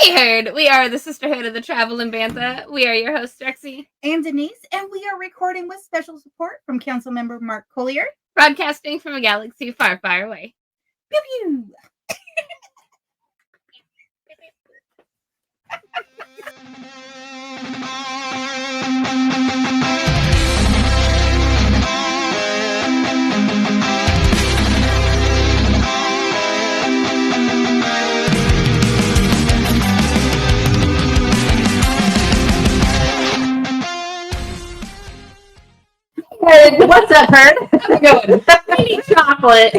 Weird. We are the Sisterhood of the Traveling Bantha. We are your hosts, Rexy and Denise, and we are recording with special support from Councilmember Mark Collier, broadcasting from a galaxy far, far away. Pew pew. What's up, Herd? How's it going? We need chocolate.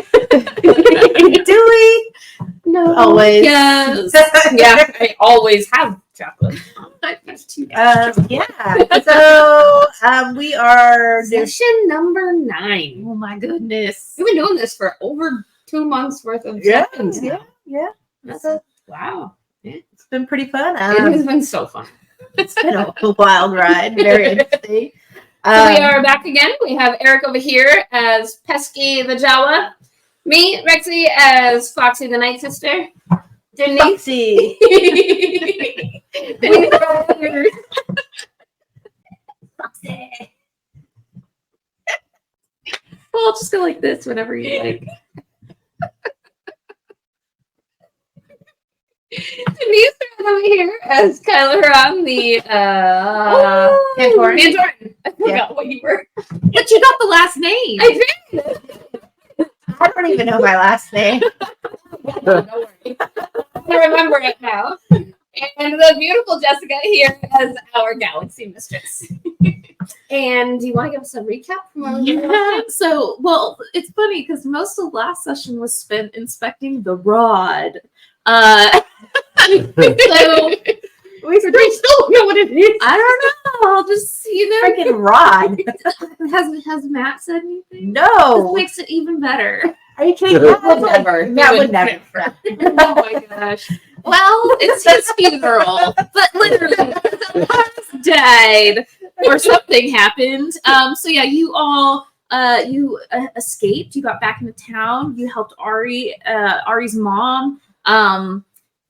Do we? No. Always. Yes. Yeah, I always have chocolate. Yeah. So we are Session number 9. Oh my goodness. We've been doing this for over 2 months worth of Yeah. sessions now. Yeah. Wow. It's been pretty fun. It has been so fun. It's been a wild ride. Very interesting. So we are back again. We have Eric over here as Pesky the Jawa. Me, Rexy, as Foxy the Night Sister. Denise. Foxy. Denise Rogers. Foxy. Well, I'll just go like this whenever you like. Denise over here as Kyla Haran, the Mandorin. I forgot what you were. But you got the last name. I did. I don't even know my last name. Don't worry. I remember it now. And the beautiful Jessica here as our galaxy mistress. And do you want to give us a recap from our Yeah. So, well, it's funny because most of last session was spent inspecting the rod. So we still don't know what it is. I don't know. I'll just Freaking rod. Has Matt said anything? No. This makes it even better. Are you kidding? That would never. That would never. Oh my gosh. Well, it's his funeral, but literally, Lars died or something happened. So yeah, you all escaped. You got back into town. You helped Ari's mom.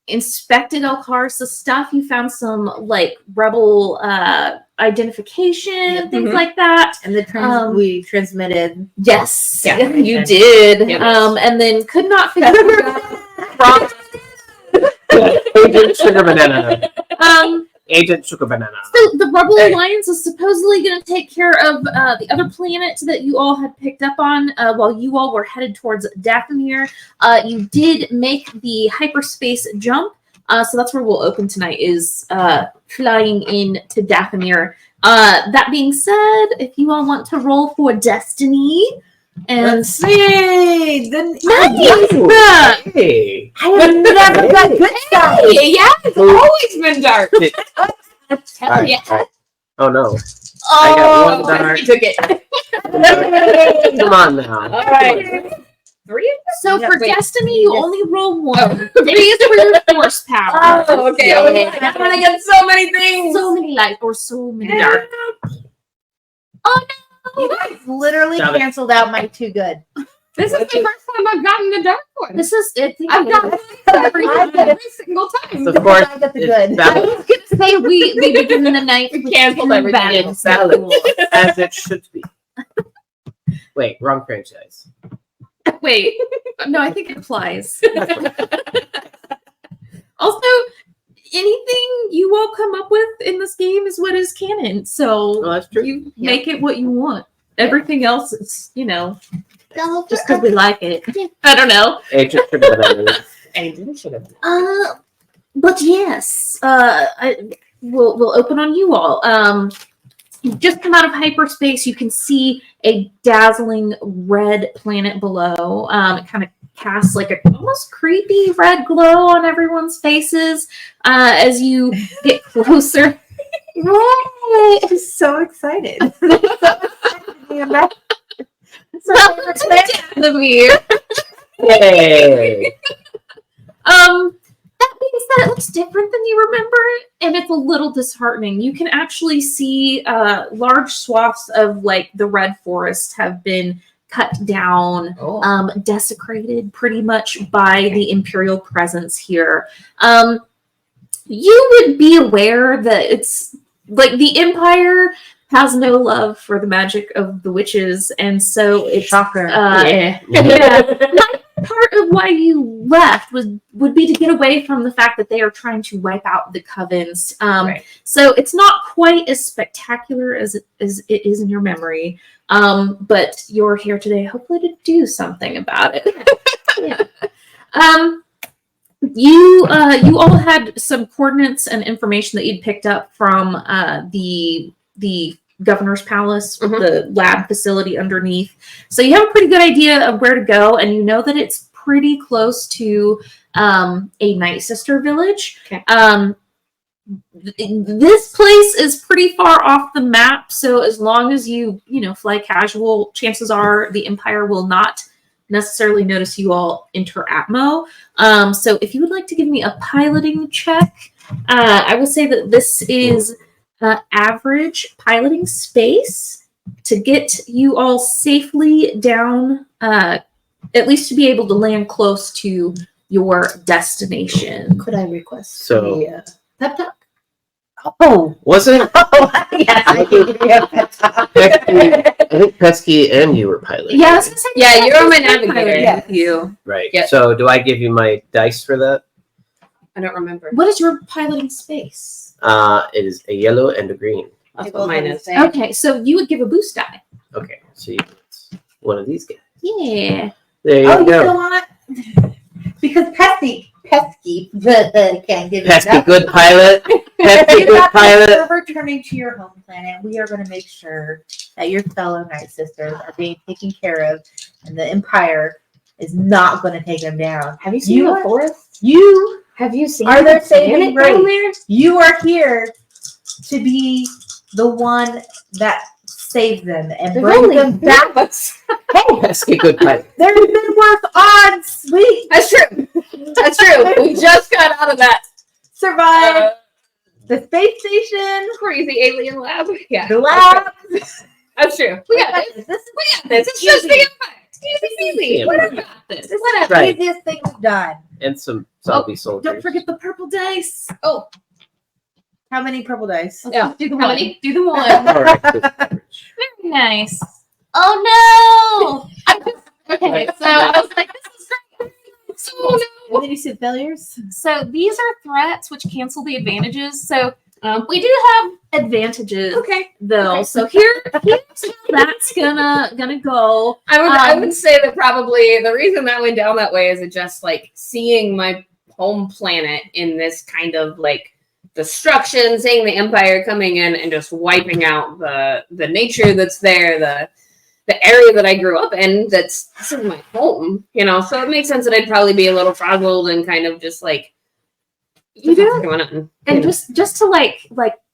Inspected Elkarsa's stuff. You found some like rebel identification, things like that. And the we transmitted. Yes, Yeah. you did. Yes. And then could not figure out. Agent Sugar Banana. Um, Agent Sugar Banana. So the Rebel Alliance is supposedly going to take care of the other planet that you all had picked up on while you all were headed towards Dathomir. You did make the hyperspace jump, so that's where we'll open tonight, is flying in to Dathomir. That being said, if you all want to roll for Destiny, and Let's see. Then nice! Hey. I have never got good stuff. Hey, yeah, it's always been dark. Hell Alright, yeah. alright. Oh no. Oh, got one dark. Took it. Come on now. All right. 3? So Yeah, for wait. Destiny, you only roll 1. Oh. 3 is for your force power. Oh, okay. So, I'm gonna get so many things. so many light or so many dark. Oh You no! guys literally Stop it. canceled out my too good. This is the first time I've gotten the dark one. This is it. I've gotten every single time. The Because fourth I got the is good. I valid, was gonna say we begin the night We with canceled two everything. battles. valid as it should be. Wait, wrong franchise. Wait, no, I think it applies. Also, anything you all come up with in this game is what is canon. So Well, that's true. you make it what you want. Everything else is, just because we like it. I don't know. Agent Sugar Banana. Agent should have. But yes, we'll open on you all. You've just come out of hyperspace. You can see a dazzling red planet below. It kind of casts like a almost creepy red glow on everyone's faces as you get closer. Yay! I'm so excited. Welcome to Dathomir. Yay! That being said, it looks different than you remember it, and it's a little disheartening. You can actually see large swaths of like the red forest have been cut down, desecrated pretty much by the Imperial presence here. you would be aware that it's like the Empire has no love for the magic of the witches, and so it's Shocker. yeah. Part of why you left would be to get away from the fact that they are trying to wipe out the covens. Right. So it's not quite as spectacular as it is in your memory. But you're here today, hopefully, to do something about it. Yeah. You all had some coordinates and information that you'd picked up from the governor's palace, the lab facility underneath. So you have a pretty good idea of where to go, and you know that it's pretty close to a Night Sister village. Okay. This place is pretty far off the map, so as long as you fly casual, chances are the Empire will not necessarily notice you all enter Atmo. So if you would like to give me a piloting check, I will say that this is average piloting space to get you all safely down, at least to be able to land close to your destination. Could I request So- a pep talk? Oh. Wasn't Yes, I can give you a pep talk. I think Pesky and you were piloting. Yeah, I was gonna say, Yeah, you're my piloting navigator. Yes. with you. Right. Yeah. So do I give you my dice for that? I don't remember. What is your piloting space? It is a yellow and a green. That's People what mine do the is. same. Okay, so you would give a boost die. Okay, so you get one of these guys. Yeah. There you Oh, you go. know what? Because pesky can't give you Pesky, enough. good pilot. Pesky, If good that pilot. is returning to your home planet, we are going to make sure that your fellow Night Sisters are being taken care of, and the Empire is not going to take them down. Have you seen You the are- forest? You Have you seen are the their saving planet down grace. You are here to be the one that saves them and there? brings them back. Hey, Pesky, good pilot. there's been worse odds. We That's true. That's true. We just got out of that survived the space station, crazy alien lab. Yeah, the lab. that's true. We got this. This is We got this. It's just the Empire. Easy Yeah. peasy. Whatever. Got this. this is the Right. easiest thing we've done. And some zombie soldiers. Don't forget the purple dice. Oh, How many purple dice? yeah. Do the How one. many? Do the one. All right, good average. Very nice. Oh no! Okay, so I was like, this is great. So no. And then you see the failures. So these are threats which cancel the advantages. So we do have advantages Okay. though. Okay. So here's how that's gonna go. I would say that probably the reason that went down that way is it just like seeing my home planet in this kind of like destruction, seeing the Empire coming in and just wiping out the nature that's there, the area that I grew up in. This is my home, So it makes sense that I'd probably be a little frazzled and kind of just like, You do, what's going on? and just to like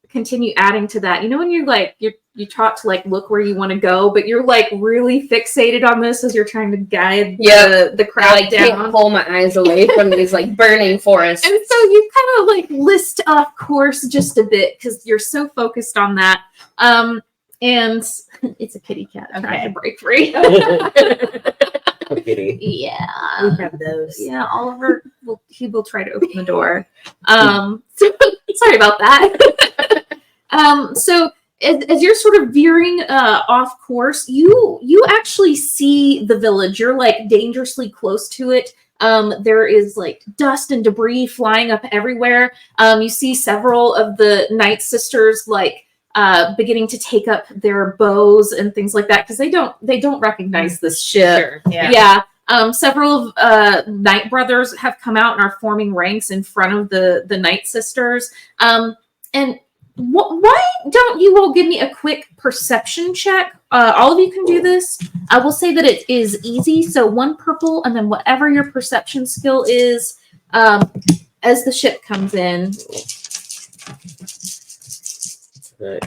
continue adding to that. When you're like you're taught to like look where you want to go, but you're like really fixated on this as you're trying to guide the I crowd like can't down. pull my eyes away from these like burning forests. And so you kind of like list off course just a bit because you're so focused on that. And it's a kitty cat trying to break free. Kitty. Yeah. We have those. Yeah, Oliver will try to open the door. So, sorry about that. So as you're sort of veering off course, you actually see the village. You're like dangerously close to it. There is like dust and debris flying up everywhere. You see several of the Night Sisters like beginning to take up their bows and things like that because they don't recognize this ship. Sure. Yeah. Several of Night Brothers have come out and are forming ranks in front of the Night Sisters. And why don't you all give me a quick perception check? All of you can do this. I will say that it is easy. So 1 purple, and then whatever your perception skill is as the ship comes in. Right.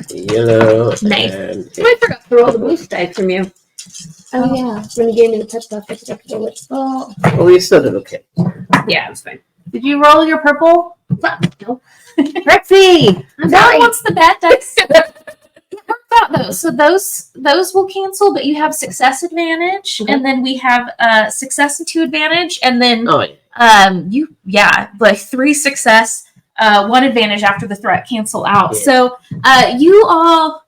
Yellow. Nice. And I forgot to roll the boost dice from you. Oh yeah. When you gave me the pep talk, I forgot to roll it. Well, well, we still did okay. Yeah, it was fine. Did you roll your purple? No. Rexy! that wants the bad dice. About those. So those will cancel, but you have success advantage, and then we have success and 2 advantage, and then like 3 success, 1 advantage after the threat cancel out. Yeah. So you all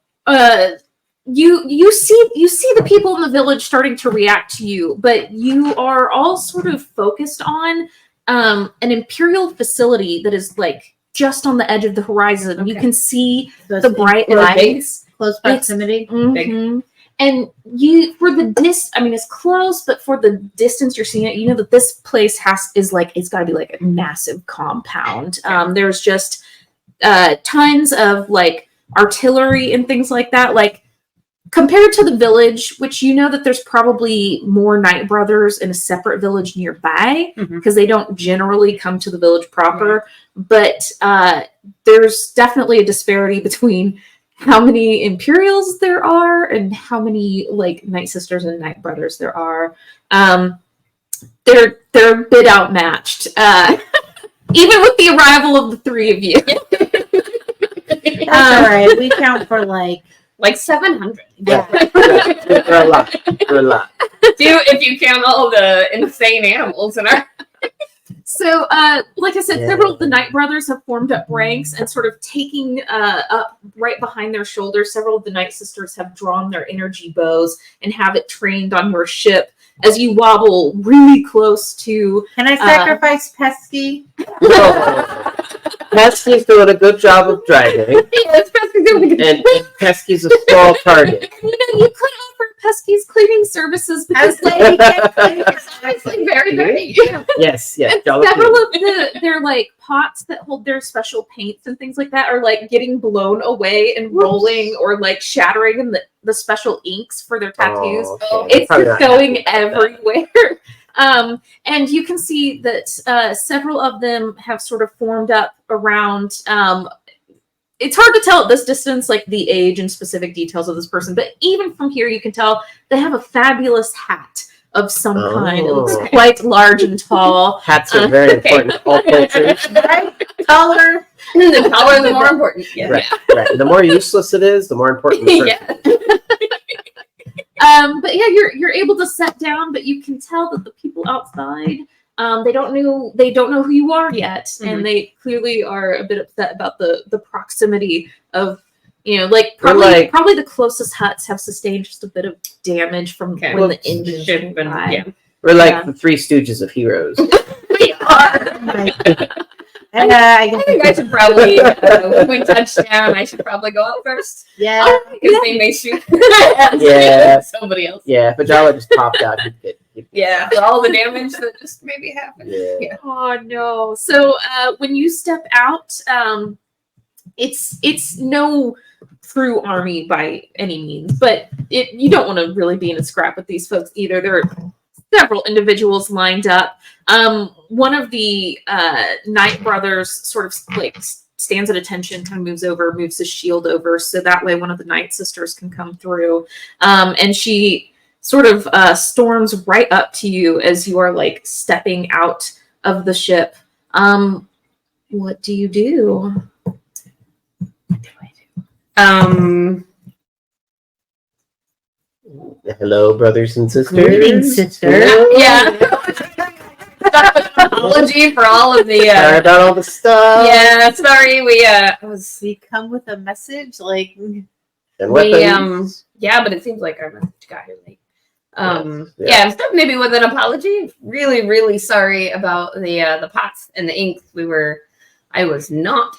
you see the people in the village starting to react to you, but you are all sort of focused on an Imperial facility that is like just on the edge of the horizon. Okay. You can see So the bright lights. close proximity. Mhm. And you, for the it's close, but for the distance you're seeing it, you know that this place it's got to be like a massive compound. There's just tons of like artillery and things like that. Like compared to the village, which you know that there's probably more Knight Brothers in a separate village nearby because they don't generally come to the village proper. But there's definitely a disparity between how many Imperials there are and how many like Night Sisters and Knight Brothers there are. They're a bit outmatched, even with the arrival of the 3 of you. That's all right. We count for like 700. yeah. They're a lot. They're a lot. If you count all the insane animals in our. So, like I said, several of the Knight Brothers have formed up ranks and sort of taking up right behind their shoulders. Several of the Night Sisters have drawn their energy bows and have it trained on your ship as you wobble really close to. Can I sacrifice Pesky? No. Pesky's doing a good job of driving. Yes, Pesky's doing a good And Pesky's a small target. And, you could offer Pesky's cleaning services because obviously very dirty. Yes. and Jolly several good. of their like pots that hold their special paints and things like that are like getting blown away and rolling or like shattering in the special inks for their tattoos. Oh, okay. It's Probably just not going happy with that. everywhere. And you can see that several of them have sort of formed up around. It's hard to tell at this distance, like the age and specific details of this person, but even from here, you can tell they have a fabulous hat of some kind. It looks Oh. quite large and tall. Hats are very important in all cultures. Right? Taller. The taller, the more important. Yeah. Right. The more useless it is, the more important the person. But yeah, you're able to set down, but you can tell that the people outside, they don't know who you are yet, and they clearly are a bit upset about the proximity of, probably the closest huts have sustained just a bit of damage from when the engines Ship went by. yeah. We're like the 3 Stooges of heroes. We are. And I think I should probably, when we touch down, I should probably go out first. yeah. Because they may shoot Yeah. somebody else. Yeah, if a Jala just popped out, he'd Yeah, for all the damage that just maybe happened. Yeah. Oh no! So when you step out, it's no true army by any means, but you don't want to really be in a scrap with these folks either. There are several individuals lined up. One of the Knight Brothers sort of like stands at attention, kind of moves his shield over, so that way one of the Night Sisters can come through. And she sort of storms right up to you as you are like stepping out of the ship. What do you do? Hello, brothers and sisters. Greetings, sister. Yeah. Apology for all of the. Sorry about all the stuff. Yeah, sorry. We We come with a message like And weapons. yeah, but it seems like our message got here late. Yeah. So maybe with an apology. Really, really sorry about the pots and the ink. I was not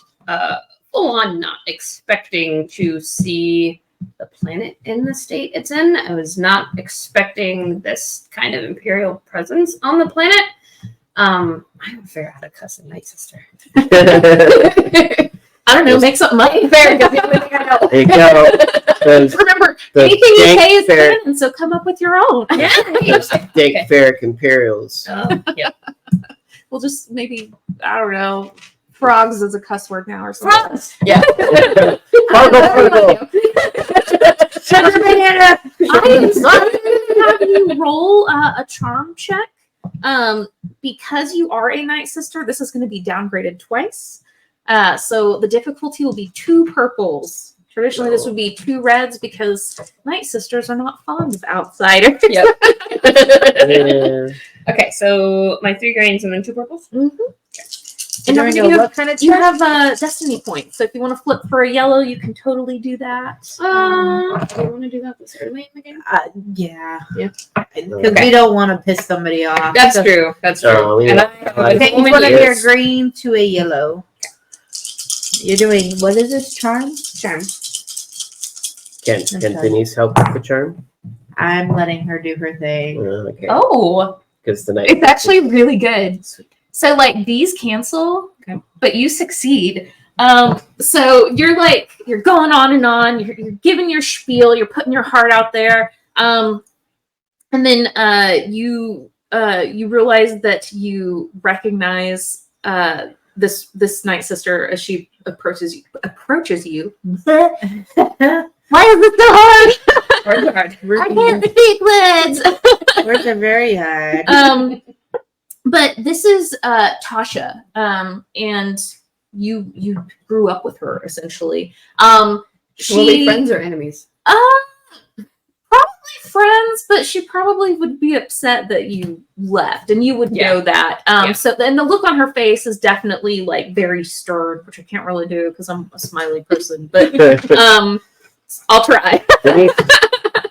full on not expecting to see the planet in the state it's in. I was not expecting this kind of Imperial presence on the planet. I don't figure out how to cuss a Night Sister. I don't know. Make something up. Fair, because the only thing I know. There you go. Remember, The anything you dank say is ferret- canon, so come up with your own. Yeah. Dank Okay. Ferric Imperials. Yeah. We'll just maybe, I don't know, frogs is a cuss word now or something. Frogs. Yeah. Fargo. sugar banana. I'm going to have you roll a charm check. Because you are a Night Sister, this is going to be downgraded twice. So the difficulty will be 2 purples. Traditionally, this would be 2 reds because Night Sisters are not fond of outsiders. Yep. Yeah. Okay, so my 3 greens and then 2 purples. And During don't forget what kind of you check? have destiny points, so if you want to flip for a yellow, you can totally do that. Do you want to do that this early in the game? Yeah. Yeah. Because Okay. we don't want to piss somebody off. That's So true. That's Oh, true. yeah. And I Like- change woman one of here. your green to a yellow. You're doing, what is this, charm? Charm. Can Denise help with the charm? I'm letting her do her thing. Okay. Oh, Because the night. it's actually really good. So like these cancel, Okay. but you succeed. So you're going on and on. You're giving your spiel. You're putting your heart out there. And then you realize that you recognize this Night Sister as she approaches you. Why is it so hard? Words are hard. I can't speak words. Words are very hard. But this is Tasha, and you grew up with her essentially. Will we friends or enemies? Probably friends, but she probably would be upset that you left, and you would know that. Yeah. So then the look on her face is definitely like very stern, which I can't really do because I'm a smiley person. But I'll try Denise,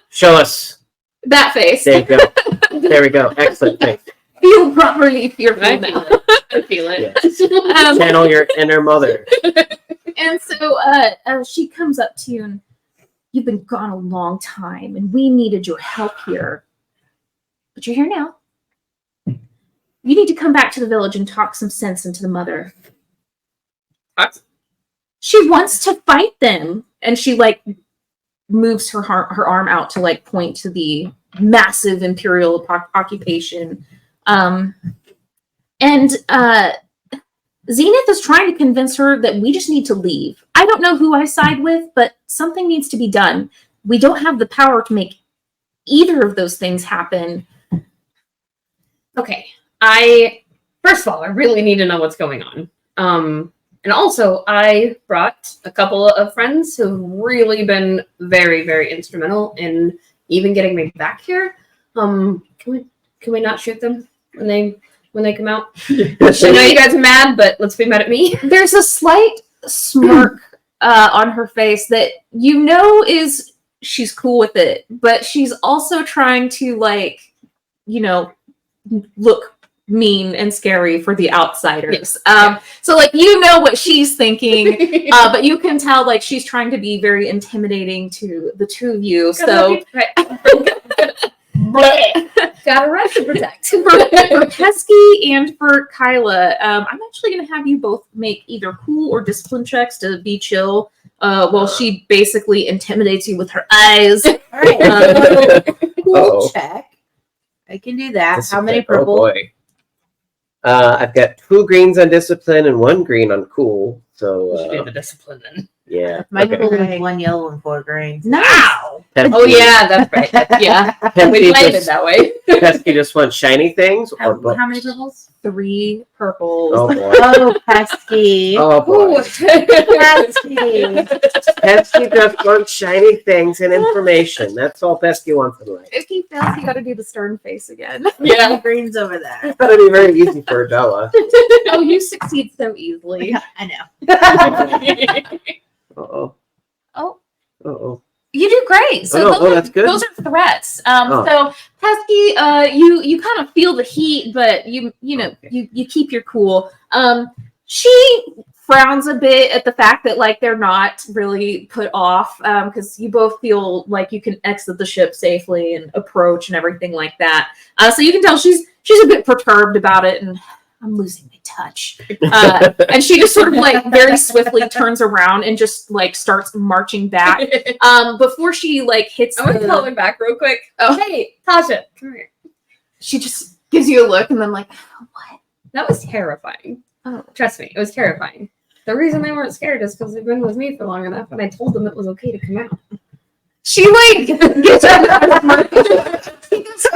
show us. that face. There you go. There we go. Excellent. Thanks. Feel properly fearful I now. feel it. I feel it. Channel your inner mother. And so she comes up to you and you've been gone a long time and we needed your help here. But you're here now. You need to come back to the village and talk some sense into the mother. What? She wants to fight them. And she like moves her arm out to like point to the massive imperial occupation. Zenith is trying to convince her that we just need to leave. I don't know who I side with, but something needs to be done. We don't have the power to make either of those things happen. Okay. First of all, I really need to know what's going on. And also, I brought a couple of friends who've really been very, very instrumental in even getting me back here. Can we not shoot them when they come out? I know you guys are mad, but let's be mad at me. There's a slight smirk on her face that you know is she's cool with it, but she's also trying to look mean and scary for the outsiders. So like you know what she's thinking, but you can tell like she's trying to be very intimidating to the two of you. So Got a right to protect. for Pesky and for Kyla, I'm actually going to have you both make either cool or discipline checks to be chill while she basically intimidates you with her eyes. All right. Cool Uh-oh. check. I can do that. This How is many like, purple? Oh boy. I've got 2 greens on discipline and 1 green on cool. We should do So the discipline then. yeah. My Okay. purple is 1 yellow and 4 green. Wow. Pesky- Oh yeah, that's right. Yeah, we Pesky played it just, that way. Pesky just wants shiny things or books? How many purples? 3 purples. Oh boy. Oh, pesky. Oh boy. Pesky. Pesky just wants shiny things and information. That's all Pesky wants in life. If he fails, you got to do the stern face again. Yeah. Green's over there. It's gotta be very easy for Adela. Oh, you succeed so easily. I know. Uh-oh. Oh, Uh-oh. you do great. So Oh, no. those, That's are, good. those are threats. Oh. So Pesky, you kind of feel the heat, but you keep your cool. She frowns a bit at the fact that like they're not really put off because you both feel like you can exit the ship safely and approach and everything like that. So you can tell she's a bit perturbed about it, and I'm losing my touch. And she just sort of like very swiftly turns around and just like starts marching back. Before she like hits I'm gonna the- call her back real quick. Oh. Hey, Tasha, come here. she just gives you a look and then like, what? That was terrifying. Oh. Trust me, it was terrifying. The reason they weren't scared is because they've been with me for long enough, and I told them it was okay to come out. She like gets up She goes,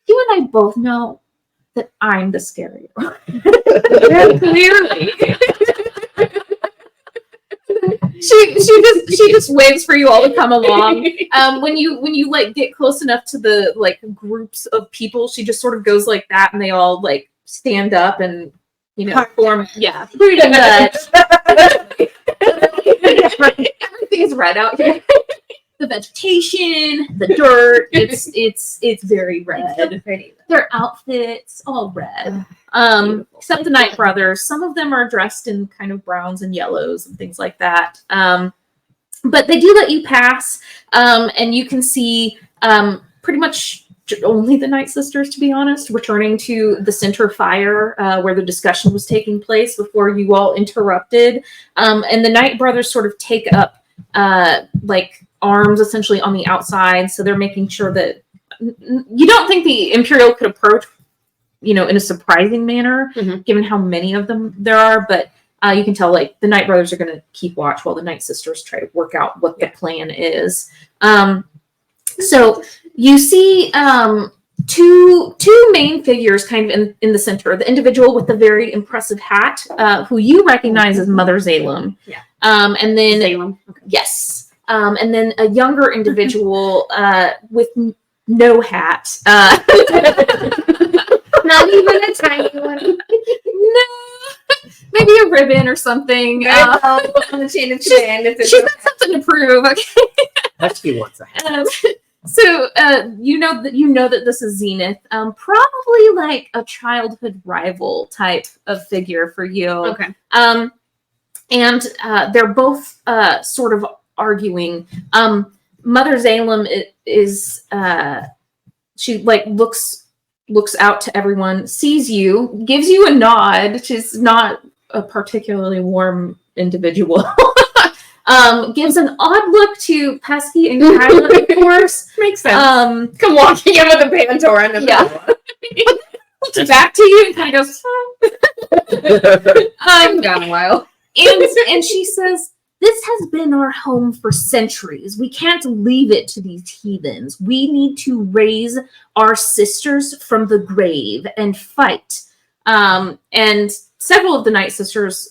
you and I both know that I'm the scary one. Clearly. she just waves for you all to come along. When you like get close enough to the like groups of people, she just sort of goes like that, and they all like stand up and form. Yeah, pretty much. Everything's red out here. The vegetation, the dirt, it's very red. It's so pretty. Their outfits all red. Except the Night Brothers. Some of them are dressed in kind of browns and yellows and things like that. But they do let you pass, and you can see pretty much only the Night Sisters, to be honest, returning to the center fire where the discussion was taking place before you all interrupted. And the Night Brothers sort of take up like arms essentially on the outside, so they're making sure that you don't think the Imperial could approach, in a surprising manner, given how many of them there are, but you can tell like the Night Brothers are going to keep watch while the Night Sisters try to work out what the plan is. So you see two main figures kind of in the center. The individual with the very impressive hat, who you recognize as Mother Zalem. Yeah. And then Salem. Okay. yes. And then a younger individual with no hat. Not even a tiny one. No. Maybe a ribbon or something. On the chain of command. She's got something to prove. Okay. Husky wants a hat. So you know that this is Zenith. Probably like a childhood rival type of figure for you. Okay. And they're both sort of arguing. Mother Zalem is she like looks out to everyone, sees you, gives you a nod. She's not a particularly warm individual. Gives an odd look to Pesky and Kyla, of course. Makes sense. Come walking in with a Pantor and a looks back to you and kind of goes, I'm gone a while. and she says, "This has been our home for centuries. We can't leave it to these heathens. We need to raise our sisters from the grave and fight." And several of the Night Sisters,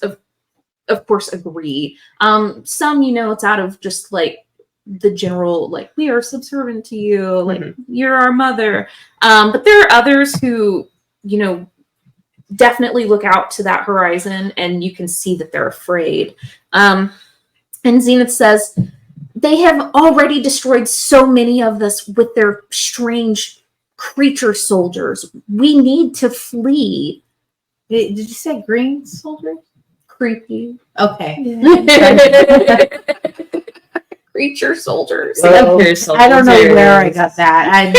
of course, agree. Some, it's out of just like the general, like, we are subservient to you, like, you're our mother. But there are others who, definitely look out to that horizon, and you can see that they're afraid. And Zenith says, "They have already destroyed so many of us with their strange creature soldiers. We need to flee." Did you say green soldiers? Creepy. Okay. Yeah. Creature soldiers. Well, I don't know where I got that.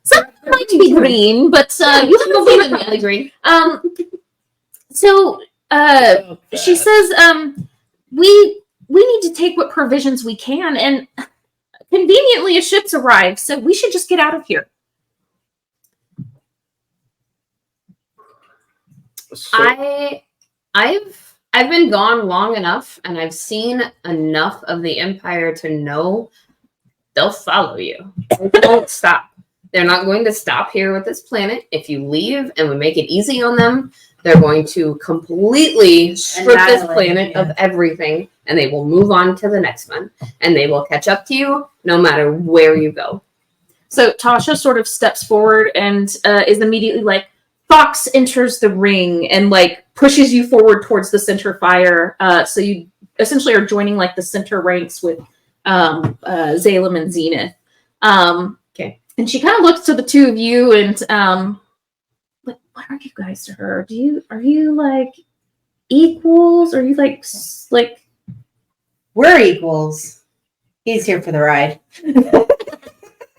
Some might be green, but you have to leave it Definitely green. So she says, we need to take what provisions we can, and conveniently a ship's arrived, so we should just get out of here. So, I've been gone long enough, and I've seen enough of the Empire to know they'll follow you. They won't stop. They're not going to stop here with this planet. If you leave and we make it easy on them, they're going to completely strip this planet of everything, and they will move on to the next one, and they will catch up to you no matter where you go. So Tasha sort of steps forward and is immediately like, Fox enters the ring and like pushes you forward towards the center fire. So you essentially are joining like the center ranks with Zalem and Zenith. Okay. And she kind of looks to the two of you and like, what are you guys to her? Are you like equals? Are you like We're equals. He's here for the ride.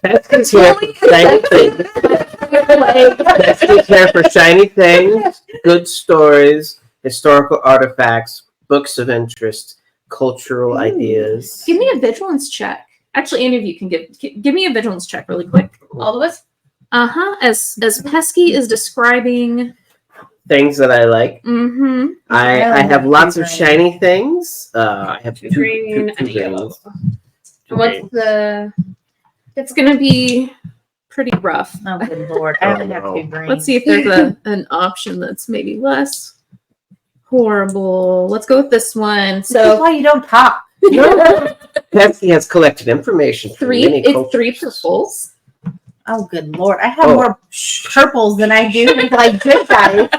Pesky's here for shiny things. Pesky's here for shiny things, good stories, historical artifacts, books of interest, cultural ideas. Give me a vigilance check. Actually, any of you can give me a vigilance check really quick. All of us? As Pesky is describing Things that I like. mm-hmm. I have lots of shiny things. I have two green and a yellow. What's the... It's gonna be pretty rough. Oh, good lord. I only have two green. Let's see if there's an option that's maybe less horrible. Let's go with this one. That's So why you don't talk. Pesky has collected information from many it's 3 cultures. purples. Oh, good lord! I have more purples than I do like good guys.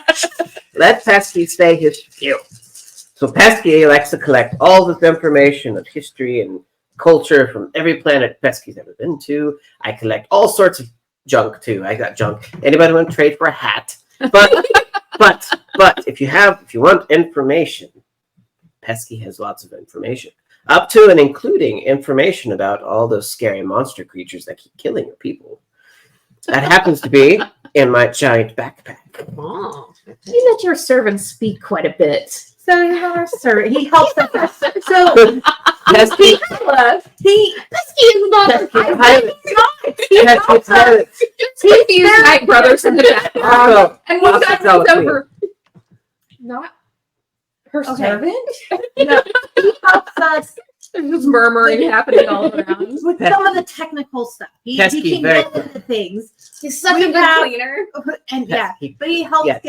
Let Pesky say his spiel. So Pesky likes to collect all this information of history and culture from every planet Pesky's ever been to. I collect all sorts of junk too. I got junk. Anybody want to trade for a hat? But but if you want information, Pesky has lots of information. Up to and including information about all those scary monster creatures that keep killing your people. That happens to be in my giant backpack. Oh. You let your servants speak quite a bit. So he's our servant. He helps us. So Pesky, Pesky is not. Pesky pilot. Pesky pilot. Confused Night Brothers in the back. Oh, And one guy Hospitality. comes over. Not her Okay. servant? no, he helps us There's just murmuring happening all around. with some of the technical stuff. He Pesky, can very get into things, He's such We a good have- cleaner. and Pesky. but he helps Yes.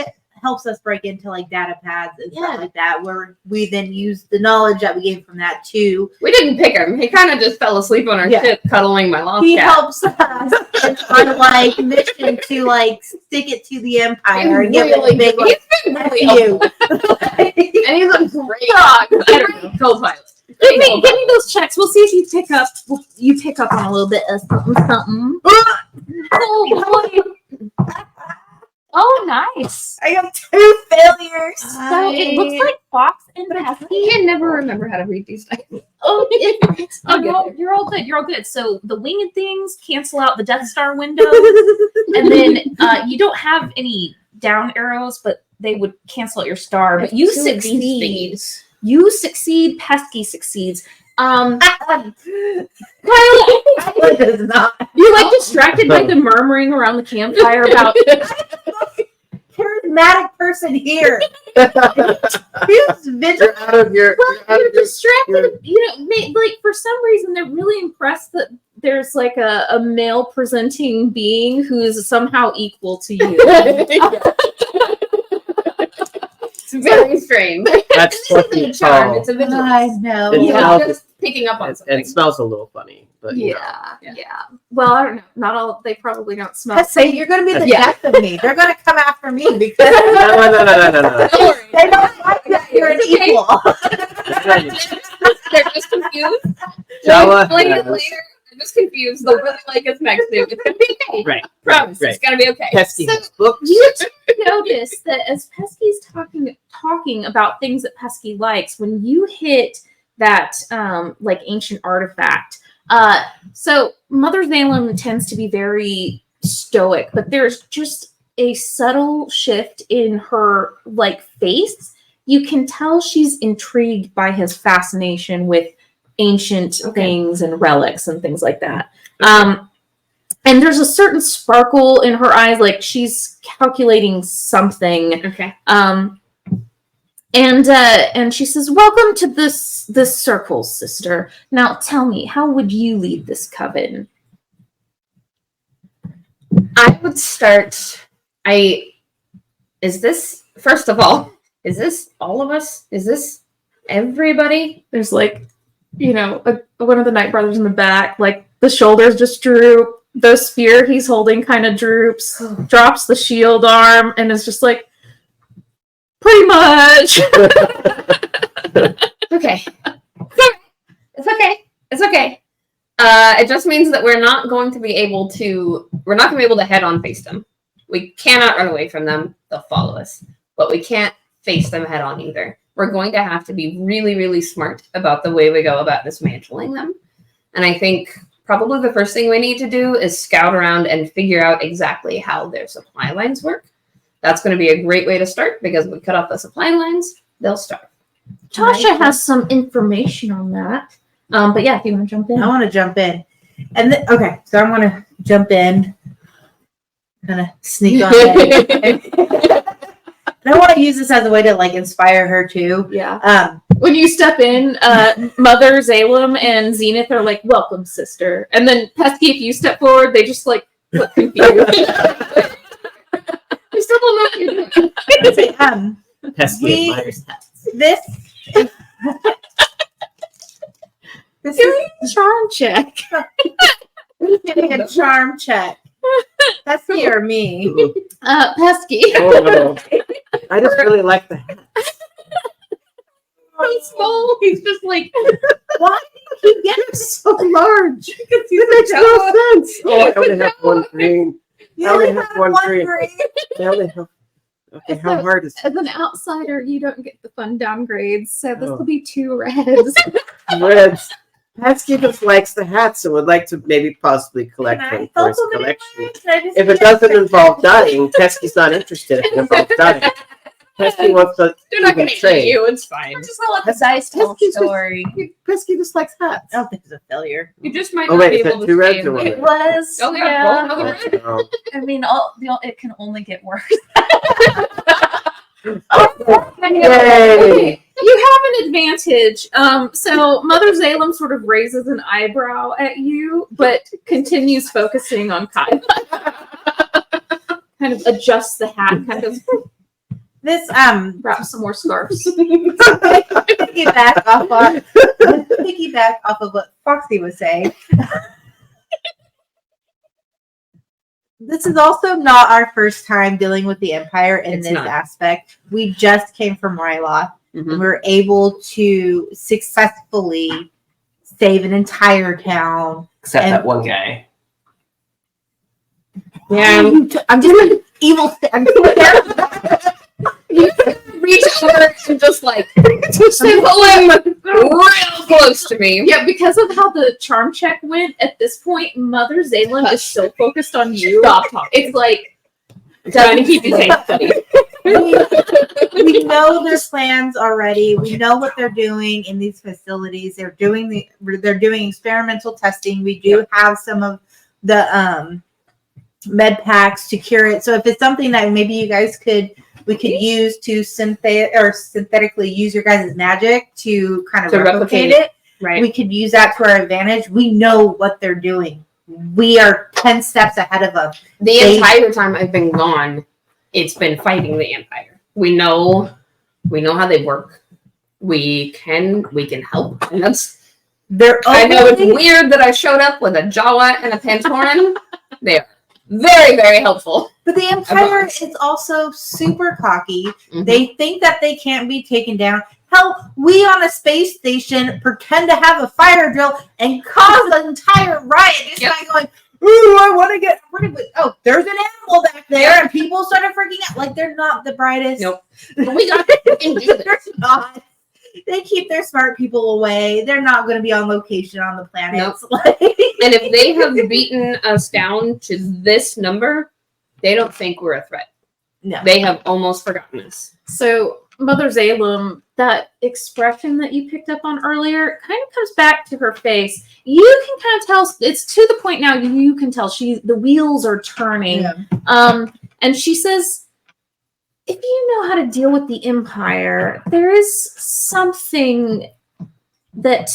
helps us break into like data pads and Yeah. stuff like that, where we then use the knowledge that we gain from that too. We didn't pick him. He kind of just fell asleep on our Yeah. ship, cuddling my lost He cat. helps us on like mission to like stick it to the empire and give it a big like, he's been really you. helpful. And he's a great dog. I don't know, co-pilot. Give me those checks. We'll see if you pick up on a little bit of something. Oh boy. Oh, nice. I have 2 failures. So it looks like Fox and I Pesky. can never remember how to read these things. Oh, I'll get there. you're all good. You're all good. So the winged things cancel out the Death Star window, and then you don't have any down arrows, but they would cancel out your star. But you Two of these succeed. things. You succeed. Pesky succeeds. Kyle, It does not. you're like distracted by the murmuring around the campfire about. Charismatic person here. Who's vigilant? You're out of your. Well, You're out you're of your. distracted. You know, like for some reason, they're really impressed that there's like a male presenting being who's somehow equal to you. It's very strange. That's This what isn't you a charm. call. It's a vigilance. I know. It Yeah, smells- just picking up on And something. it smells a little funny, but you know. Yeah. Well, I don't know. Not all. They probably don't smell. Let's say you're going to be the Yeah. death of me. They're going to come after me because No. Don't worry. they don't like that you're an It's okay. equal. They're just confused. Jawa Explain it has- later. They're just confused. They'll really like us next week. It's gonna be okay. Right. Promise. Right. It's gonna be okay. Pesky So- has books. You notice that as Pesky's talking about things that Pesky likes, when you hit that like ancient artifact, so Mother Zalem tends to be very stoic, but there's just a subtle shift in her like face. You can tell she's intrigued by his fascination with ancient things and relics and things like that. And there's a certain sparkle in her eyes, like she's calculating something. Okay. And she says, "Welcome to this circle, sister. Now tell me, how would you lead this coven?" I would start. Is this first of all? Is this all of us? Is this everybody? There's like, you know, one of the Night Brothers in the back, like the shoulders just droop, the spear he's holding kind of droops, drops the shield arm, and is just like, pretty much. Okay. It's okay. It's okay. It just means that we're not going to be able to head on face them. We cannot run away from them. They'll follow us. But we can't face them head on either. We're going to have to be really, really smart about the way we go about dismantling them. And I think probably the first thing we need to do is scout around and figure out exactly how their supply lines work. That's going to be a great way to start because if we cut off the supply lines, they'll starve. Tasha has some information on that. But yeah, if you want to jump in. I want to jump in. And okay, so I'm going to jump in. Kind of sneak on in. And I want to use this as a way to like inspire her too. Yeah. When you step in, Mother Zalem and Zenith are like, "Welcome, sister." And then Pesky, if you step forward, they just like look confused. We still don't know what you're doing. I say, Pesky admires hats. This Give me a charm check. is getting a charm check. That's me or me. Pesky. Oh, no. I just really like the hat. So small. He's just like, Why did he get it so large? It makes no sense. Oh, I only have one green. You I only only have had one one green. green. I only have. Okay, how hard is as an outsider, you don't get the fun downgrades, so this Oh. will be 2 reds. Reds? Pesky just likes the hats and would like to maybe possibly collect Can I them for his help him collection. anyway? Can I just If it get- doesn't involve dying, Pesky's not interested if it involves dying. Pesky wants to They're not going even to trade. eat you. It's fine. Just gonna let the dice tell a Pesky's just- story. Pesky just likes hats. I don't think it's a failure. You just might Oh, not wait, be is able that to 2 stay reds in or 1 the- It was. Oh, yeah, roll another red. Oh. I mean, it can only get worse. Yay! You have an advantage. So Mother Zalem sort of raises an eyebrow at you, but continues focusing on Kai. Kind of adjusts the hat, kind of This wraps some more scarves. piggyback off of what Foxy was saying. This is also not our first time dealing with the Empire in It's this not. aspect. We just came from Ryloth. Mhm. We were able to successfully save an entire town. Except And- that one guy. Yeah. I'm doing evil. I'm doing You reach over and just like pull him real close to me. Yeah, because of how the charm check went, at this point, Mother Zalem is so focused on you. Stop talking. It's like, I'm trying to keep you safe, buddy. we know their plans already. We know what they're doing in these facilities. They're doing experimental testing. We do have some of the med packs to cure it. So if it's something that maybe you guys we could use to synthetically use your guys' magic to kind of To replicate replicate it, Right. we could use that to our advantage. We know what they're doing. We are 10 steps ahead of them. The entire time I've been gone, it's been fighting the Empire. We know how they work. We can help. And that's I know it's weird that I showed up with a Jawa and a Pantoran. They are very, very helpful. But the Empire is also super cocky. Mhm. They think that they can't be taken down. Hell, we on a space station pretend to have a fire drill and cause an entire riot just Yep. by going, ooh, I want to get rid of it. Oh, there's an animal back there. And people started freaking out. Like, they're not the brightest. Nope. We got it. They're not. They keep their smart people away. They're not going to be on location on the planets. Like, And if they have beaten us down to this number, they don't think we're a threat. no. They have almost forgotten us. so Mother Zalem, that expression that you picked up on earlier kind of comes back to her face. You can kind of tell it's to the point now you can tell the wheels are turning. Yeah. And she says, if you know how to deal with the Empire, there is something that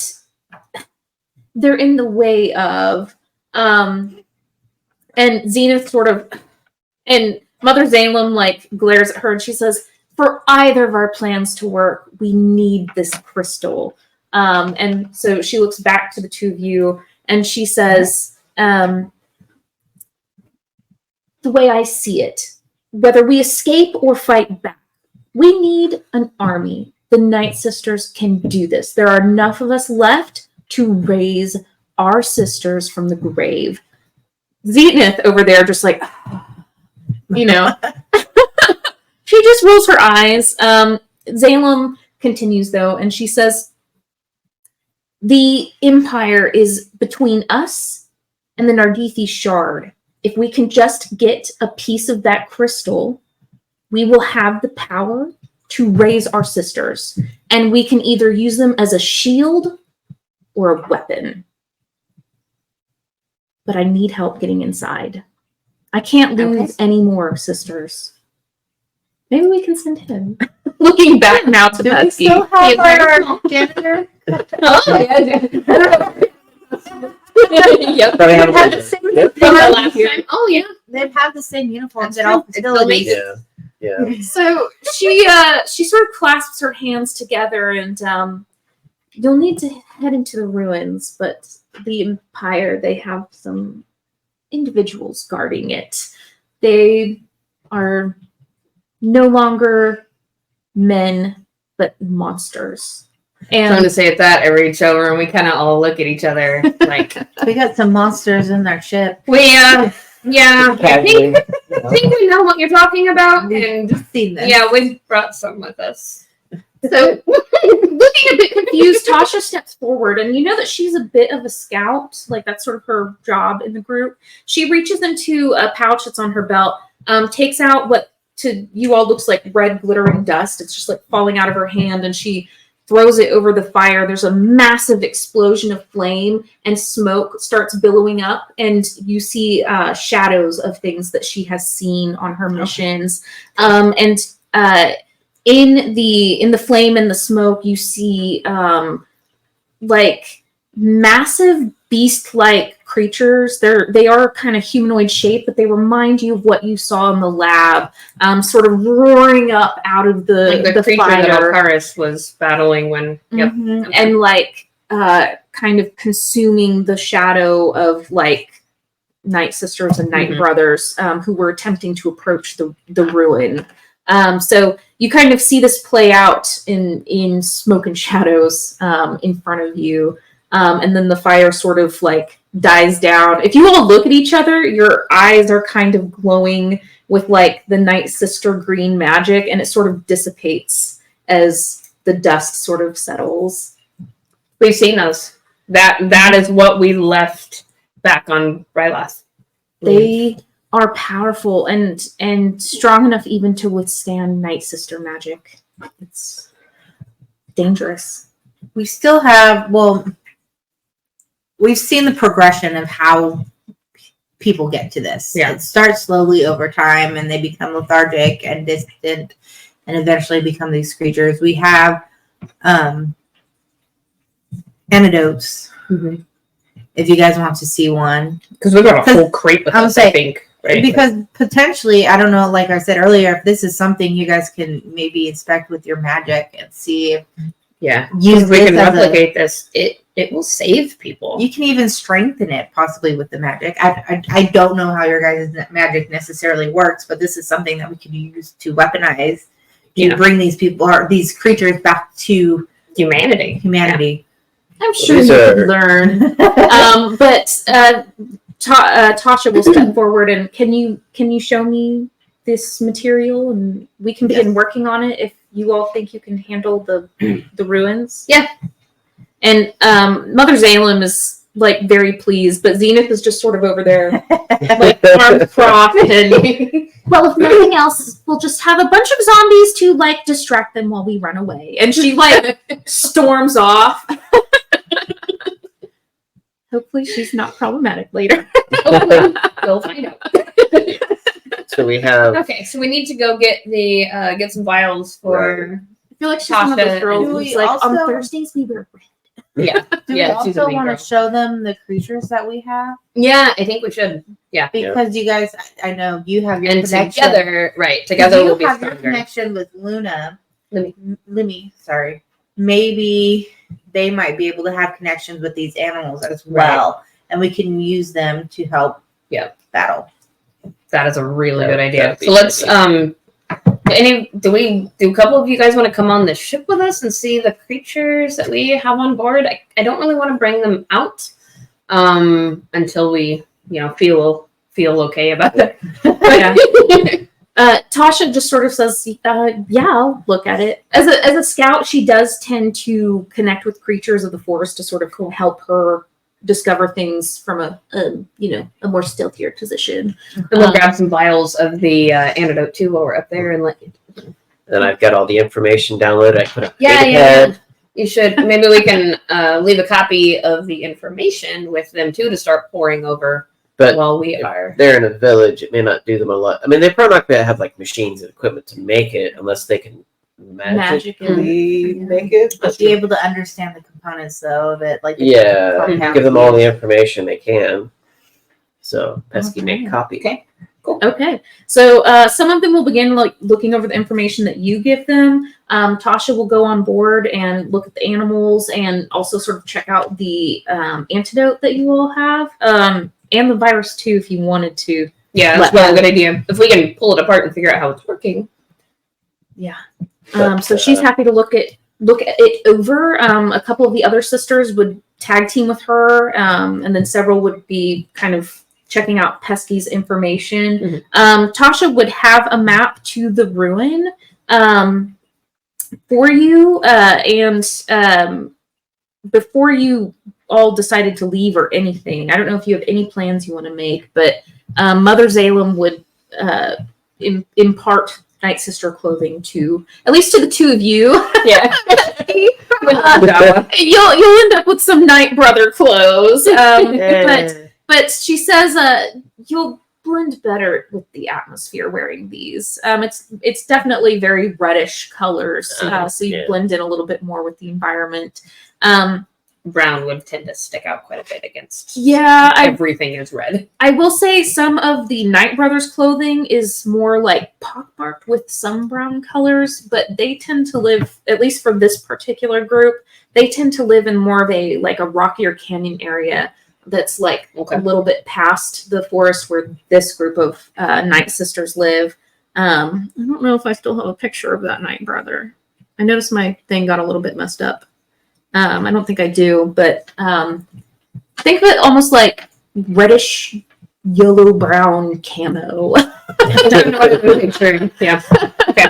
they're in the way of. And Zenith and Mother Zalem like glares at her and she says, for either of our plans to work, we need this crystal. And so she looks back to the two of you and she says, the way I see it, whether we escape or fight back, we need an army. The Night Sisters can do this. There are enough of us left to raise our sisters from the grave. Zenith over there just like, you know. She just rolls her eyes. Zalem continues though, and she says, the Empire is between us and the Nardithi Shard. If we can just get a piece of that crystal, we will have the power to raise our sisters. And we can either use them as a shield or a weapon. But I need help getting inside. I can't lose any more sisters. Maybe we can send him. Looking back now to Do we Betsy. still have He is very our small. janitor? Oh, yeah. Yep. But I have Have a the same From the last time. Oh, yeah. They have the same uniforms That's at all true. It's still facilities. Yeah. Yeah. So she sort of clasps her hands together, and you'll need to head into the ruins, but the Empire, they have some individuals guarding it. They are no longer men, but monsters. I'm going And to say at that, I reach over and we kind of all look at each other like, We got some monsters in their ship. yeah, I think Casually. we know what you're talking about, and We've seen this. yeah, we brought some with us. so, looking a bit confused, Tasha steps forward, and you know that she's a bit of a scout. Like, that's sort of her job in the group. She reaches into a pouch that's on her belt, takes out what to you all looks like red glittering dust. It's just like falling out of her hand, and she throws it over the fire. There's a massive explosion of flame, and smoke starts billowing up, and you see shadows of things that she has seen on her missions. In the flame and the smoke, you see like massive beast-like creatures. They are kind of humanoid shaped, but they remind you of what you saw in the lab, sort of roaring up out of Like the creature fire. that Alcaris was battling when. Yep. Mhm. And like kind of consuming the shadow of like Night Sisters and Night Mhm. Brothers who were attempting to approach the ruin. So you kind of see this play out in smoke and shadows in front of you. And then the fire sort of like dies down. If you all look at each other, your eyes are kind of glowing with like the Night Sister green magic, and it sort of dissipates as the dust sort of settles. We've seen those. That is what we left back on Rylas. They are powerful and strong enough even to withstand Night Sister magic. It's dangerous. We still have, well, we've seen the progression of how people get to this. Yeah. It starts slowly over time, and they become lethargic and distant, and eventually become these creatures. We have antidotes. Mhm. If you guys want to see one, Because we got a whole crate with I would us, say- I think. Right? because potentially, I don't know, like I said earlier, if this is something you guys can maybe inspect with your magic and see if Yeah. use If we this can as a- replicate this, it will save people. you can even strengthen it possibly with the magic. I don't know how your guys' magic necessarily works, but this is something that we could use to weaponize to Yeah. bring these people or these creatures back to Humanity. humanity. I'm sure These you are- could learn. But Tasha will step forward and can you show me this material, and we can begin working on it if you all think you can handle the ruins. Yeah. And Mother Zalem is like very pleased, but Zenith is just sort of over there, like arms crossed, and well, if nothing else, we'll just have a bunch of zombies to like distract them while we run away. And she like storms off. Hopefully she's not problematic later. We'll find out. So we have Okay, so we need to go get the get some vials for. I feel like she's one of those Tasha, girls do who's we like, on also- Thursdays we wear red. Yeah, Do Yeah, we she's a also big want girl. to show them the creatures that we have? yeah. I think we should. Because you guys, I know you have your And connection. together, right? Together you we'll be have your stronger. connection with Luna. Limmy. Limmy, sorry. Maybe they might be able to have connections with these animals as well, and we can use them to help. Yep. Battle. That is a really good idea. that'd be So let's good. do a couple of you guys want to come on the ship with us and see the creatures that we have on board? I don't really want to bring them out until we feel okay about it. Tasha just sort of says, yeah, I'll look at it. As a scout, she does tend to connect with creatures of the forest to sort of help her discover things from a more stealthier position. And we'll grab some vials of the antidote too while we're up there and let you. and I've got all the information downloaded. I put a Yeah. pad. You should. Maybe we can leave a copy of the information with them too to start pouring over But while we if are. they're in a village, it may not do them a lot. I mean, they're probably not going to have like machines and equipment to make it unless they can magically make it. But be able to understand the components though of it, like the Yeah, compounds. give them all the information they can. So pesky Okay. make copy. Okay. Okay, so some of them will begin like looking over the information that you give them. Tasha will go on board and look at the animals and also sort of check out the antidote that you all have, and the virus too, if you wanted to. Yeah, that's Let a good idea. If we can pull it apart and figure out how it's working. Yeah. So she's happy to look at it over. A couple of the other sisters would tag team with her, and then several would be kind of checking out Pesky's information. Tasha would have a map to the ruin for you, and before you all decided to leave or anything, I don't know if you have any plans you want to make, but Mother Zalem would impart Night Sister clothing to, at least to the two of you. Yeah. You'll end up with some Night Brother clothes. But she says you'll blend better with the atmosphere wearing these. It's definitely very reddish colors, so you blend in a little bit more with the environment. Brown would tend to stick out quite a bit against. Yeah, everything is red. I will say some of the Night Brothers clothing is more like pockmarked with some brown colors, but they tend to live, at least for this particular group, they tend to live in more of a rockier canyon area that's like a little bit past the forest where this group of Night Sisters live. I don't know if I still have a picture of that Night Brother. I noticed my thing got a little bit messed up. I don't think I do, but think of it almost like reddish, yellow brown camo. I don't know what I'm picturing. Yeah. Okay.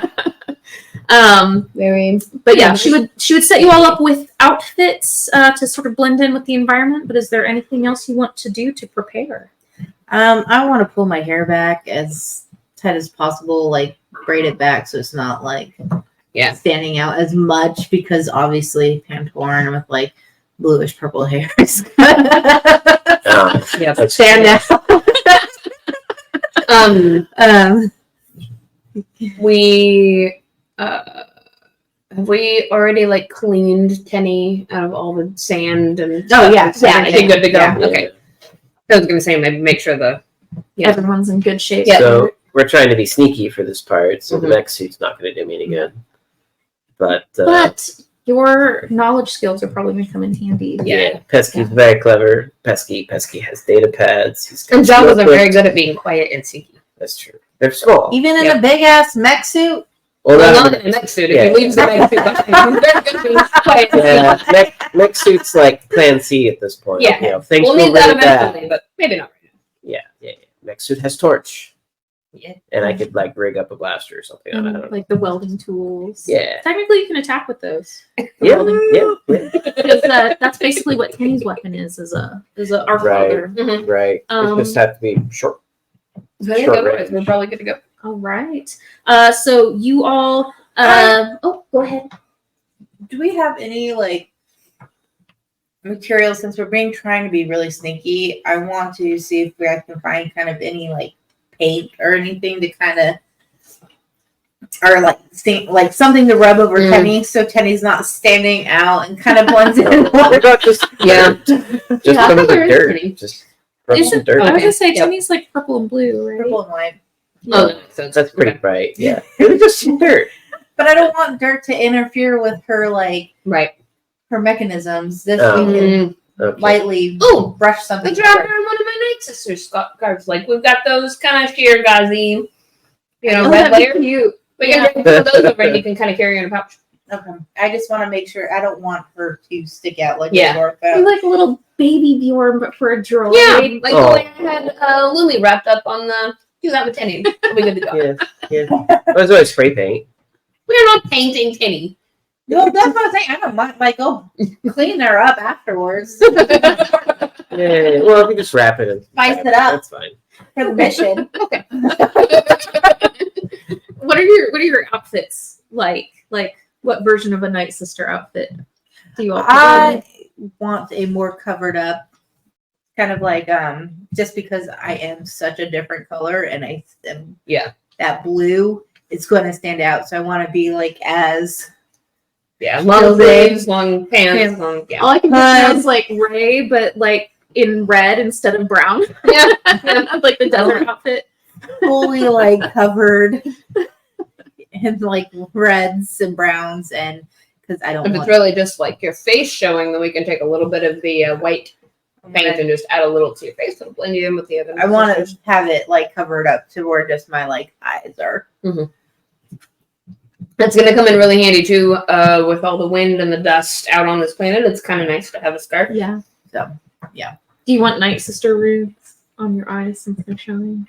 But yeah, she would set you all up with outfits to sort of blend in with the environment. But is there anything else you want to do to prepare? I want to pull my hair back as tight as possible, like braid it back so it's not like standing out as much, because obviously Pantoran with like bluish purple hair is stand out. Have we already like cleaned Tenny out of all the sand and I think good to go. Yeah. Okay. I was gonna say maybe make sure Everyone's in good shape. Yeah. So we're trying to be sneaky for this part, so the mech suit's not going to do me any good. But your knowledge skills are probably going to come in handy. Yeah. Pesky's very clever. Pesky has data pads. And Java's are very good at being quiet and sneaky. That's true. They're small. Even in a big ass mech suit. Well, not in a mech suit. If you leave the mech suit behind, they're going to be quiet and sneaky. Mech suit's like plan C at this point. Yeah. You know, things We'll go need that really bad. eventually, but maybe not right now. Yeah. Mech suit has torch. Yeah. And I could like rig up a blaster or something on it. Like the welding tools. Yeah. Technically, you can attack with those. Yeah. Because that's basically what Tenny's weapon is a arc welder. Right. It just have to be short. We're probably good to go. All right. So you all. Go ahead. Do we have any like material, since we're trying to be really sneaky? I want to see if I can find kind of any like paint or anything to kind of, or like something to rub over Tenny, so Tenny's not standing out and kind of blends in. What about just some of the dirt? Just rub some dirt. I was gonna say Tenny's like purple and blue, right? Purple and white. Oh, so That's pretty bright. Yeah. Just some dirt. But I don't want dirt to interfere with her her mechanisms. This we can lightly brush something. We dropped her in one of my Night Sisters scarves. Like we've got those kind of sheer gauzy, red layer. Cute. We can bring those over and you can kind of carry in a pouch. Okay. I just want to make sure. I don't want her to stick out like You're like a little baby Bjorn, but for a droid. Yeah, like the way I had Lumi wrapped up on the. Do that with Tenny. We'll be good to go. Yeah. There's always spray paint. We're not painting Tenny. No, that's what I'm saying. I don't mind. Like, clean her up afterwards. Yeah. Well, if you just wrap it and Spice it up. That's fine. For the mission. Okay. What are your outfits like? Like what version of a Night Sister outfit do you all? I want a more covered up, kind of like just because I am such a different color and I am that blue, it's going to stand out. So I want to be like as long sleeves, long pants, long All I can picture is like Ray, but like in red instead of brown. Yeah. Like the desert outfit. fully like covered in like reds and browns, and because I don't If it's want really just like your face showing, then we can take a little bit of the white paint and just add a little to your face. It'll blend you in with the other. I want to have it like covered up to where just my like eyes are. That's going to come in really handy too, with all the wind and the dust out on this planet. It's kind of nice to have a scarf. Yeah. So, yeah. Do you want Night Sister runes on your eyes since they're showing?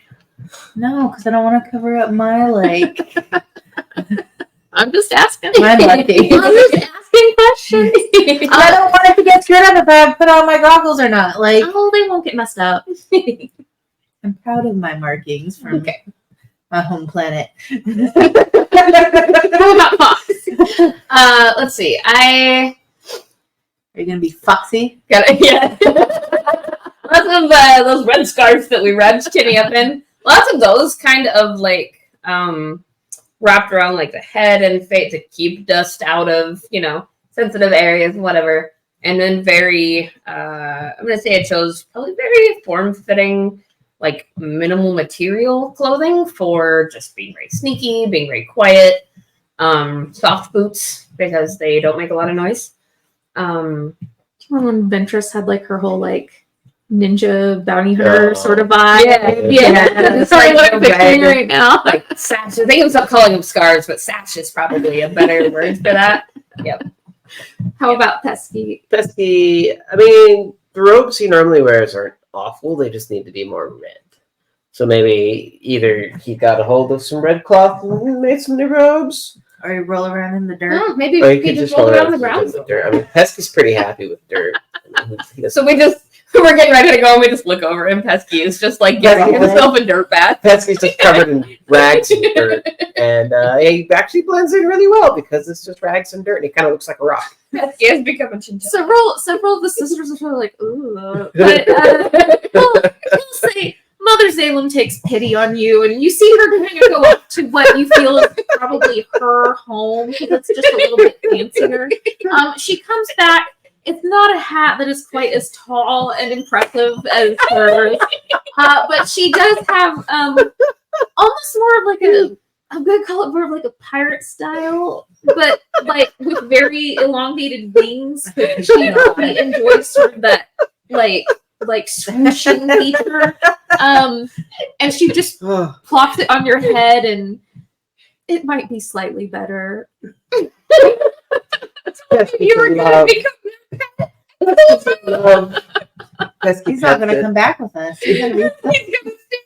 No, because I don't want to cover up my like I'm just asking. my muddy. I'm just asking questions. I don't want it to get screwed up if I put on my goggles or not. Like, Oh, they won't get messed up. I'm proud of my markings from my home planet. How about Fox? Let's see. I Are you gonna be foxy? got it. Yeah. Lots of those red scarves that we wrapped Kitty up in. Lots of those kind of like wrapped around like the head and face to keep dust out of, sensitive areas, whatever. And then very, I'm going to say I chose probably very form-fitting, like minimal material clothing for just being very sneaky, being very quiet. Soft boots because they don't make a lot of noise. When Ventress had like her whole like ninja bounty hunter sort of vibe. Yeah. That's probably what I'm picturing right now. Like sash. I think I'm stop calling them scarves, but sash is probably a better word for that. Yep. How about Pesky? Pesky, I mean, the robes he normally wears aren't awful. They just need to be more red. So maybe either he got a hold of some red cloth and made some new robes, Or you roll around in the dirt. Oh, maybe or we he could could just roll around on the ground. with dirt. I mean, Pesky's pretty happy with dirt. I mean, he doesn't- So we're getting ready to go and we just look over and Pesky is just like giving himself a dirt bath. Pesky's just covered in rags and dirt, and he actually blends in really well because it's just rags and dirt, and he kind of looks like a rock. Pesky has become a chinchilla. Several of the sisters are sort of like, ooh. But we'll say Mother Zalem takes pity on you, and you see her kind of go up to what you feel is probably her home, because it's just a little bit fancier. She comes back. It's not a hat that is quite as tall and impressive as hers, but she does have almost more of like I'm gonna call it more of like a pirate style, but like with very elongated wings. But she really enjoys sort of that like swooshing feature. And she just plops it on your head, and it might be slightly better. You were gonna become He's not going to come back with us. He's gonna be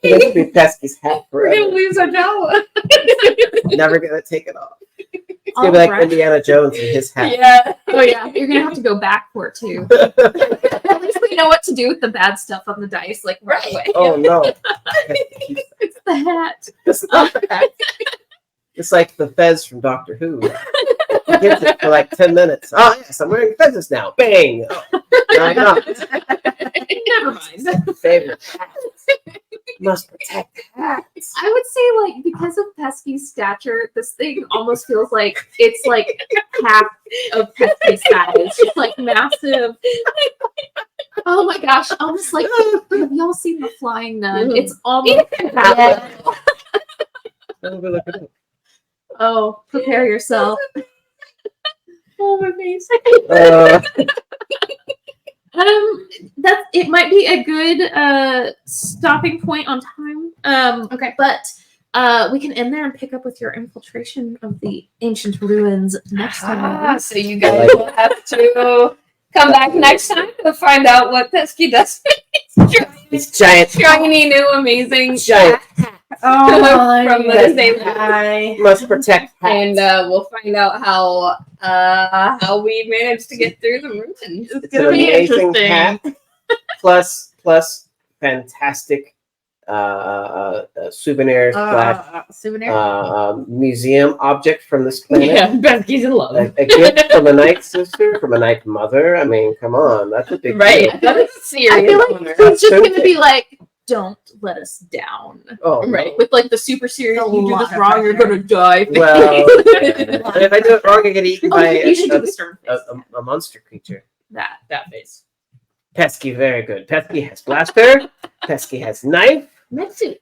He's gonna be Pesky's hat We're gonna forever. lose our job. Never gonna take it off. It's gonna be like Alright. Indiana Jones and his hat. Yeah. Oh yeah, you're gonna have to go back for it too. At least we know what to do with the bad stuff on the dice, like right away. Oh no! It's the hat. It's not the hat. It's like the Fez from Doctor Who. He gives it for like 10 minutes. Oh yes, I'm wearing Fezes now. Bang! Oh, no, I'm not. Never mind. Favorite hat. Must protect hats. I would say, like, because of Pesky's stature, this thing almost feels like it's like half of Pesky's size. It's like massive. Oh my gosh, almost like, have y'all seen The Flying Nun? It's almost Yeah. Oh, prepare yourself. Oh, my face. That's it. Might be a good stopping point on time. Okay. But we can end there and pick up with your infiltration of the ancient ruins next time. So you guys will have to come back next time to find out what Pesky does. These giant Shiny, new, amazing Giant hat Oh, from my the same God. must protect hats. and we'll find out how we managed to get through the ruins. It's gonna an be amazing interesting. hat. Plus fantastic souvenir slash Souvenir. museum object from this planet. Yeah, Pesky's in love. A gift from a night sister, from a night mother. I mean, come on, that's a big Right. deal. That is I serious. feel like it's just gonna be like, don't let us down. Oh, Right. With like the super serious, It's a you do lot this of wrong, you're pressure. gonna die. Well, and if I do it wrong, I get eaten Oh, by you should do the stern face. a monster creature. that face. Pesky, very good. Pesky has blaster. Pesky has knife. Let's see.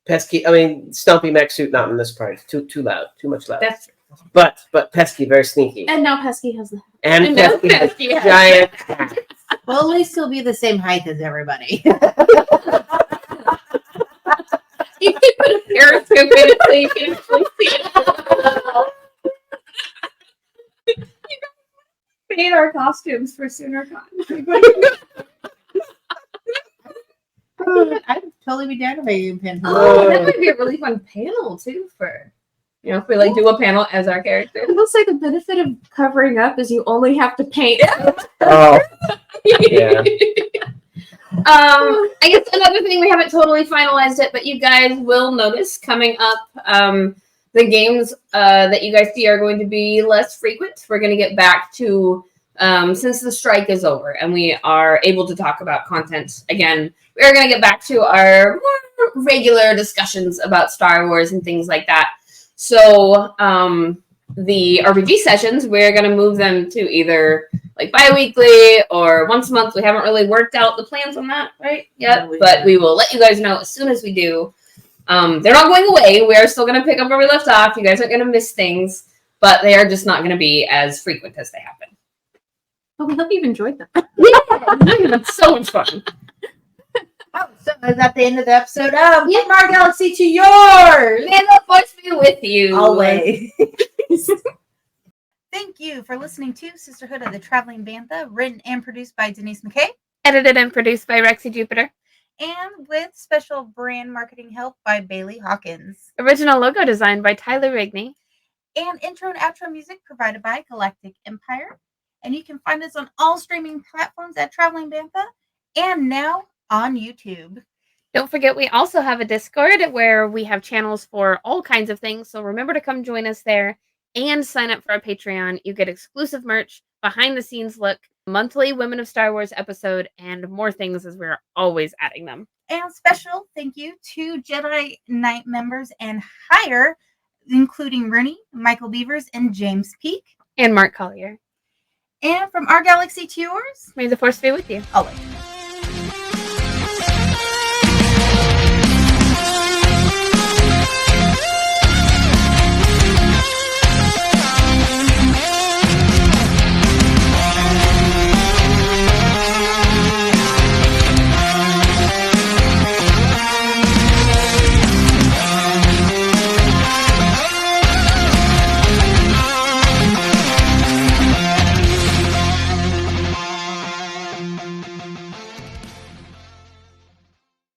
Pesky. I mean, Stumpy mech suit not in this part. Too loud. Too much loud. That's But Pesky very sneaky. And now Pesky has the. And now Pesky has Pesky has- giant hat. Well, at least he'll be the same height as everybody. You can put a periscope in it so you can actually see it. Made our costumes for SoonerCon. I'd totally be down to make you pin. Oh, that might be a really fun panel too for, if we do a panel as our character. It looks like the benefit of covering up is you only have to paint. Oh, yeah. I guess another thing, we haven't totally finalized it, but you guys will notice coming up, the games that you guys see are going to be less frequent. We're going to get back to, since the strike is over and we are able to talk about content again, we're going to get back to our more regular discussions about Star Wars and things like that. So the RPG sessions, we're going to move them to either like bi-weekly or once a month. We haven't really worked out the plans on that right yet, but we will let you guys know as soon as we do. They're not going away. We're still going to pick up where we left off. You guys aren't going to miss things, but they are just not going to be as frequent as they have been. Well, we hope you've enjoyed them. Yeah, that's so much fun. Oh, so is that the end of the episode? From our galaxy to yours. May the force be with you. Always. Thank you for listening to Sisterhood of the Traveling Bantha, written and produced by Denise McKay, Edited and produced by Rexy Jupiter. and with special brand marketing help by Bailey Hawkins. Original logo designed by Tyler Rigney. And intro and outro music provided by Galactic Empire. And you can find us on all streaming platforms at Traveling Bantha, and now on YouTube. Don't forget, we also have a Discord where we have channels for all kinds of things. So remember to come join us there and sign up for our Patreon. You get exclusive merch, behind the scenes look, monthly Women of Star Wars episode, and more things as we're always adding them. And special thank you to Jedi Knight members and higher, including Rooney, Michael Beavers, and James Peak. And Mark Collier. And from our galaxy to yours, May the force be with you. always.